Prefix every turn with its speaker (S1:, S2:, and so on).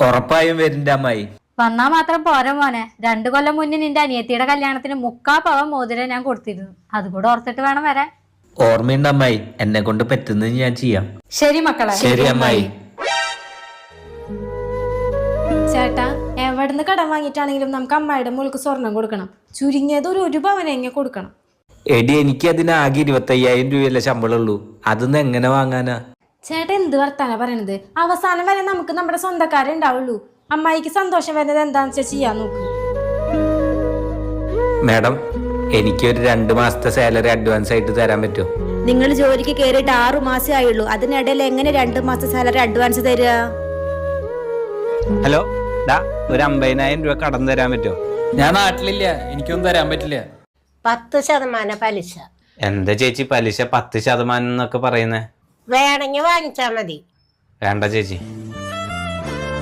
S1: ഉറപ്പായും വരുന്നുണ്ട് അമ്മായി.
S2: വന്നാ മാത്രം പോരാ മോനെ. 2 കൊല്ലം മുന്നേ നിന്റെ അനിയത്തിയുടെ കല്യാണത്തിന് 3/4 പവൻ മോതിരം ഞാൻ കൊടുത്തിരുന്നു. അതുകൂടെ ഓർത്തിട്ട് വേണം വരാൻ.
S1: ഓർമ്മയുണ്ട് അമ്മായി, എന്നെ കൊണ്ട് പറ്റുന്നത് ഞാൻ ചെയ്യാം.
S2: ശരി മക്കളെ.
S1: ശരി അമ്മായി.
S3: ചേട്ടാ, എവിടുന്ന് കടം വാങ്ങിയിട്ടാണെങ്കിലും നമുക്ക് അമ്മായിയുടെ മോൾക്ക് സ്വർണം കൊടുക്കണം. ചുരുങ്ങിയത് ഒരു 1 പവൻ എങ്ങനെ കൊടുക്കണം.
S1: എടി, എനിക്ക് അതിന് ആകെ 25,000 രൂപയല്ലേ ശമ്പളം ഉള്ളൂ. അതൊന്നും എങ്ങനെ വാങ്ങാനാ?
S3: ചേട്ടാ എന്ത് വർത്താനാ പറയണത്? അവസാനം വരെ നമുക്ക് നമ്മുടെ സ്വന്തക്കാരെ ഉണ്ടാവുള്ളൂ. അമ്മായിക്ക് സന്തോഷം വരുന്നത് എന്താന്ന് വെച്ചാൽ ചെയ്യാൻ നോക്ക്.
S1: മാഡം, എനിക്കൊരു 2 മാസത്തെ സാലറി അഡ്വാൻസ് ആയിട്ട് തരാൻ പറ്റുമോ?
S4: നിങ്ങൾ ജോലിക്ക് കയറിയിട്ട് 6 മാസേ ആയുള്ളൂ. അതിനിടയിൽ എങ്ങനെ 2 മാസത്തെ സാലറി അഡ്വാൻസ് തരിക?
S1: ഹലോ, ഒരു 50,000 രൂപ കടം തരാൻ പറ്റുമോ?
S5: ഞാൻ നാട്ടിലില്ല, എനിക്കൊന്നും തരാൻ പറ്റില്ല.
S6: 10% പലിശ.
S1: എന്താ ചേച്ചി പലിശ 10% എന്നൊക്കെ പറയുന്നേ?
S6: വേണമെങ്കിൽ വാങ്ങിച്ചാ മതി.
S1: വേണ്ട ചേച്ചി.